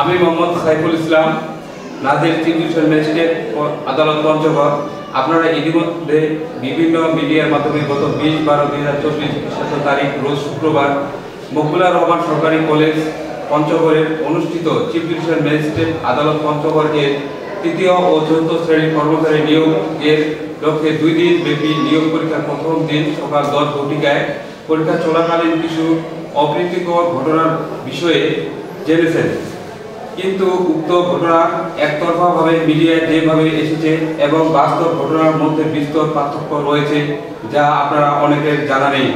আমি মোহাম্মদ সাইফুল ইসলাম, নাজির chief judicial magistrate আদালত পঞ্চগড়। আপনারা ইতিমধ্যে বিভিন্ন মিডিয়ার মাধ্যমে গত 20/12/2024 খ্রিস্টাব্দ তারিখ রোজ শুক্রবার মকবুলার রহমান সরকারি কলেজ পঞ্চগড়ের অনুষ্ঠিত চিফ জুডিশিয়াল ম্যাজিস্ট্রেট আদালত পঞ্চগড় এর তৃতীয় ও চতুর্থ শ্রেণীর কর্মচারী নিয়োগ এর লক্ষ্যে 2 দিন ব্যাপী নিয়োগ পরীক্ষার প্রথম দিন সকাল 10 ঘটিকায় পরীক্ষা চলাকালীন কিছু অপ্রীতিকর ঘটনার বিষয়ে জেনেছেন। কিন্তু উক্ত ঘটনা একতরফাভাবে মিডিয়ায় যেভাবে এসেছে এবং বাস্তব ঘটনার মধ্যে বিস্তর পার্থক্য রয়েছে, যা আপনারা অনেকের জানা নেই।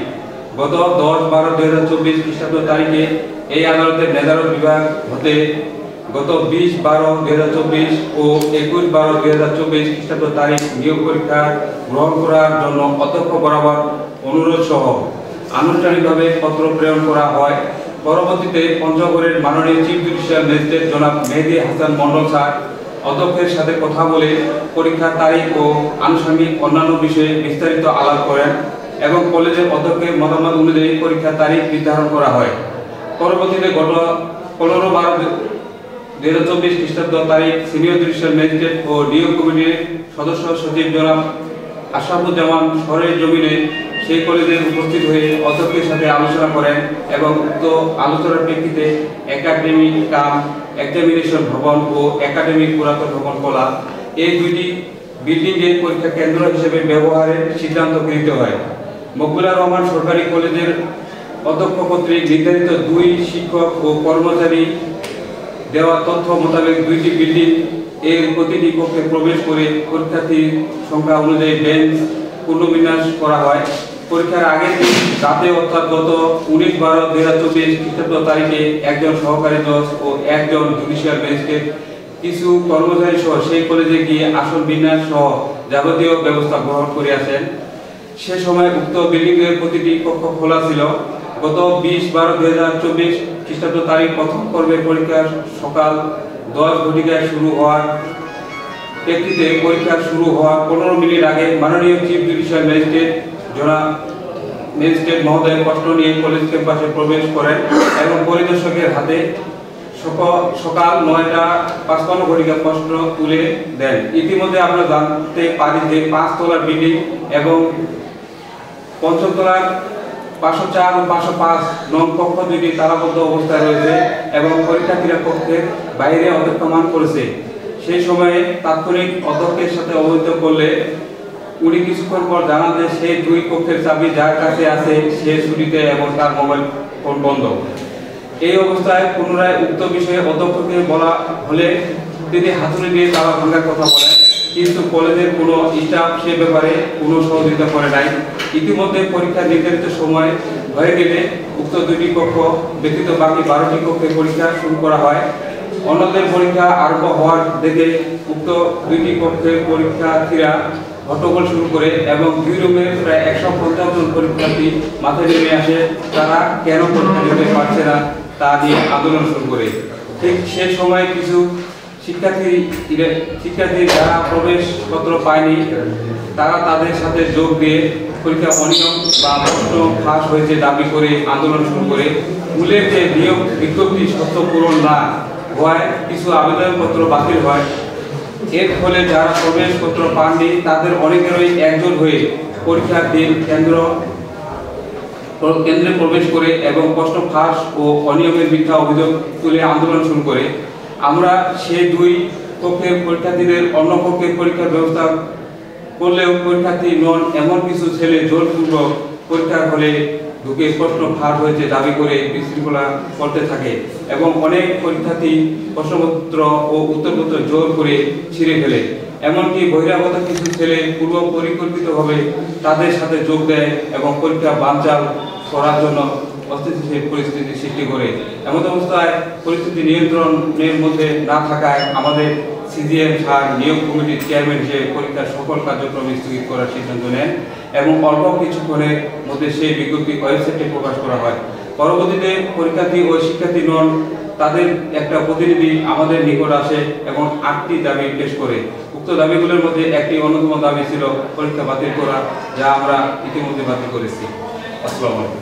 গত 10/12/2024 খ্রিস্টাব্দ তারিখে এই আদালতের নেজারত বিভাগ হতে গত 20/12/2024 ও 21/12/2024 খ্রিস্টাব্দ তারিখ নিয়োগ পরীক্ষা গ্রহণ করার জন্য অধ্যক্ষ বরাবর অনুরোধ সহ আনুষ্ঠানিকভাবে পত্র প্রেরণ করা হয়। পরবর্তীতে পঞ্চগড়ের মাননীয় চিফ জুডিশিয়াল ম্যাজিস্ট্রেট জনাব মেহেদী হাসান মন্ডল স্যার অধ্যক্ষের সাথে কথা বলে পরীক্ষার তারিখ ও আনুষঙ্গিক অন্যান্য বিষয়ে বিস্তারিত আলাপ করেন এবং কলেজের অধ্যক্ষের মতামত অনুযায়ী পরীক্ষার তারিখ নির্ধারণ করা হয়। পরবর্তীতে গত 15/12/2024 খ্রিস্টাব্দ তারিখ সিনিয়র জুডিশিয়াল ম্যাজিস্ট্রেট ও নিয়োগ কমিটির সদস্য সচিব জনাব আশরাফুজ্জামান শহরের জমিনে সেই কলেজে উপস্থিত হয়ে অধ্যক্ষের সাথে আলোচনা করেন এবং উক্ত আলোচনার প্রেক্ষিতে একাডেমিক কাম এক্সামিনেশন ভবন ও একাডেমিক পুরাতন ভবন কলা এই দুইটি বিল্ডিংয়ের পরীক্ষা কেন্দ্র হিসেবে ব্যবহারের সিদ্ধান্ত গৃহীত হয়। মকবুলার রহমান সরকারি কলেজের অধ্যক্ষ কর্তৃক নির্ধারিত 2 শিক্ষক ও কর্মচারী দেওয়া তথ্য মোতাবেক 2টি বিল্ডিং এর প্রতিটি কক্ষে প্রবেশ করে পরীক্ষার্থীর সংখ্যা অনুযায়ী বেঞ্চ পুনর্বিন্যাস করা হয়। পরীক্ষার আগের দিন রাতে অর্থাৎ গত 19/12/2024 খ্রিস্টাব্দ তারিখে একজন সহকারী জজ ও একজন জুডিশিয়াল ম্যাজিস্ট্রেট কিছু কর্মচারী সহ সেই কলেজে গিয়ে আসন বিন্যাস সহ যাবতীয় ব্যবস্থা গ্রহণ করে আসেন। সে সময় উক্ত বিল্ডিং এর প্রতিটি কক্ষ খোলা ছিল। গত 20/12/2024 খ্রিস্টাব্দ তারিখ প্রথম পর্বের পরীক্ষা সকাল 10 ঘটিকায় শুরু হওয়ার প্রেক্ষিতে পরীক্ষা শুরু হওয়ার 15 মিনিট আগে মাননীয় চিফ জুডিশিয়াল ম্যাজিস্ট্রেট মহোদয় কষ্ট নিয়ে কলেজ ক্যাম্পাসে প্রবেশ করেন এবং পরিদর্শকের হাতে সকাল 9:55 ঘটিকা প্রশ্ন তুলে দেন। ইতিমধ্যে আমরা জানতে পারি যে 5 তলার বিল্ডিং এবং 5ম তলার 504 ও 505 নং কক্ষ দুটি তালাবদ্ধ অবস্থায় রয়েছে এবং পরীক্ষার্থীরা কক্ষের বাইরে অপেক্ষমান করেছে। সেই সময়ে তাৎক্ষণিক অধ্যক্ষের সাথে অবহিত করলে উনি কিছুক্ষণ পর জানান যে সেই 2 কক্ষের চাবি যার কাছে আছে সে ছুটিতে এবং তার মোবাইল ফোন বন্ধ। এই অবস্থায় পুনরায় উক্ত বিষয়ে অধ্যক্ষকে বলা হলে তিনি হাতুড়ি দিয়ে তালা ভাঙার কথা বলেন, কিন্তু কলেজের কোনো স্টাফ সে ব্যাপারে কোনো সহযোগিতা করে নাই। ইতিমধ্যে পরীক্ষার নির্ধারিত সময় হয়ে গেলে উক্ত 2টি কক্ষ ব্যতীত বাকি 12টি কক্ষে পরীক্ষা শুরু করা হয়। অন্যদের পরীক্ষা আরম্ভ হওয়ার দেখে উক্ত 2টি কক্ষের পরীক্ষার্থীরা হট্টগোল শুরু করে এবং 2 রুমে প্রায় 150 জন পরীক্ষার্থী মাথায় নেমে আসে। তারা কেন পরীক্ষা দিতে পারছে না তা নিয়ে আন্দোলন শুরু করে। ঠিক সে সময় কিছু শিক্ষার্থী যারা প্রবেশপত্র পায়নি তারা তাদের সাথে যোগ দিয়ে পরীক্ষা অনিয়ম বা প্রশ্ন ফাঁস হয়েছে দাবি করে আন্দোলন শুরু করে। মূলের যে নিয়োগ বিজ্ঞপ্তি সত্য পূরণ না হওয়ায় কিছু আবেদনপত্র বাতিল হয়। এর ফলে যারা প্রবেশপত্র পাননি তাদের অনেকেরই একজন হয়ে পরীক্ষার দিন কেন্দ্রে প্রবেশ করে এবং প্রশ্ন ফাঁস ও অনিয়মের মিথ্যা অভিযোগ তুলে আন্দোলন শুরু করে। আমরা সেই 2 কক্ষের পরীক্ষার্থীদের অন্য কক্ষের পরীক্ষার ব্যবস্থা করলেও পরীক্ষার্থী নন এমন কিছু ছেলে জোরপূর্বক পরীক্ষার হলে ঢুকে প্রশ্ন ফাঁস হয়েছে দাবি করে বিশৃঙ্খলা করতে থাকে এবং অনেক পরীক্ষার্থী প্রশ্নপত্র ও উত্তরপত্র জোর করে ছিঁড়ে ফেলে। এমনকি বহিরাগত কিছু ছেলে পূর্ব পরিকল্পিতভাবে তাদের সাথে যোগ দেয় এবং পরীক্ষা বানচাল করার জন্য অস্থিতিশীল পরিস্থিতি সৃষ্টি করে। এমন অবস্থায় পরিস্থিতি নিয়ন্ত্রণের মধ্যে না থাকায় আমাদের সিজিএম স্যার নিয়োগ কমিটির চেয়ারম্যান হিসেবে পরীক্ষার সকল কার্যক্রম স্থগিত করার সিদ্ধান্ত নেন এবং অল্প কিছুক্ষণের মধ্যে সেই বিজ্ঞপ্তি ওয়েবসাইটে প্রকাশ করা হয়। পরবর্তীতে পরীক্ষার্থী ও শিক্ষার্থী নন তাদের একটা প্রতিনিধি আমাদের নিকট আসে এবং 8টি দাবি পেশ করে। উক্ত দাবিগুলোর মধ্যে একটি অন্যতম দাবি ছিল পরীক্ষা বাতিল করা, যা আমরা ইতিমধ্যে বাতিল করেছি। আসসালামু আলাইকুম।